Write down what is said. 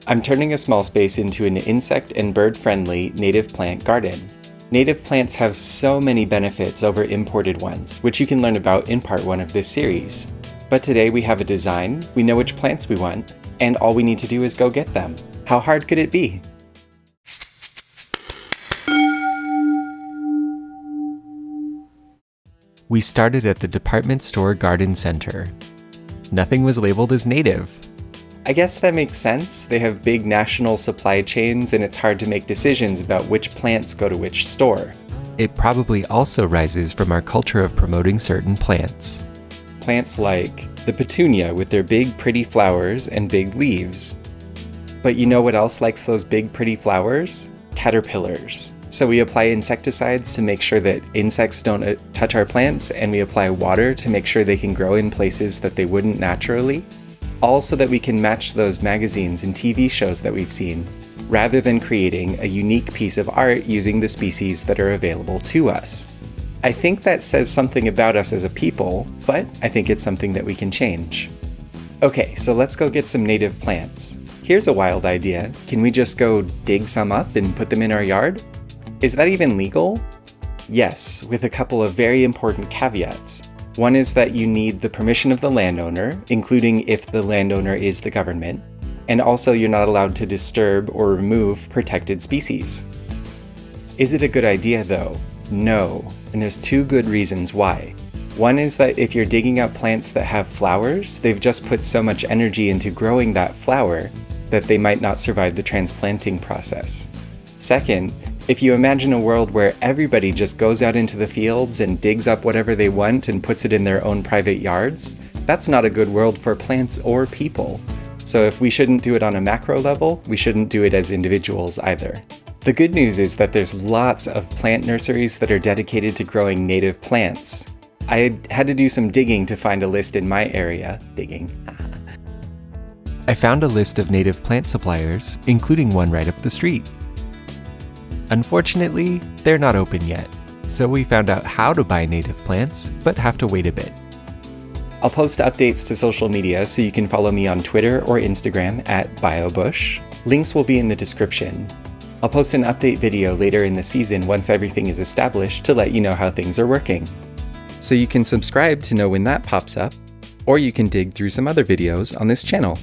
I'm turning a small space into an insect and bird-friendly native plant garden. Native plants have so many benefits over imported ones, which you can learn about in part 1 of this series. But today we have a design, we know which plants we want, and all we need to do is go get them. How hard could it be? We started at the department store garden center. Nothing was labeled as native. I guess that makes sense. They have big national supply chains and it's hard to make decisions about which plants go to which store. It probably also rises from our culture of promoting certain plants. Plants like the petunia with their big pretty flowers and big leaves. But you know what else likes those big pretty flowers? Caterpillars. So we apply insecticides to make sure that insects don't touch our plants, and we apply water to make sure they can grow in places that they wouldn't naturally. All so that we can match those magazines and TV shows that we've seen, rather than creating a unique piece of art using the species that are available to us. I think that says something about us as a people, but I think it's something that we can change. Okay, so let's go get some native plants. Here's a wild idea. Can we just go dig some up and put them in our yard? Is that even legal? Yes, with a couple of very important caveats. One is that you need the permission of the landowner, including if the landowner is the government, and also you're not allowed to disturb or remove protected species. Is it a good idea though? No, and there's 2 good reasons why. One is that if you're digging up plants that have flowers, they've just put so much energy into growing that flower that they might not survive the transplanting process. Second, if you imagine a world where everybody just goes out into the fields and digs up whatever they want and puts it in their own private yards, that's not a good world for plants or people. So if we shouldn't do it on a macro level, we shouldn't do it as individuals either. The good news is that there's lots of plant nurseries that are dedicated to growing native plants. I had to do some digging to find a list in my area. I found a list of native plant suppliers, including one right up the street. Unfortunately, they're not open yet, so we found out how to buy native plants, but have to wait a bit. I'll post updates to social media so you can follow me on Twitter or Instagram at BioBush. Links will be in the description. I'll post an update video later in the season once everything is established to let you know how things are working. So you can subscribe to know when that pops up, or you can dig through some other videos on this channel.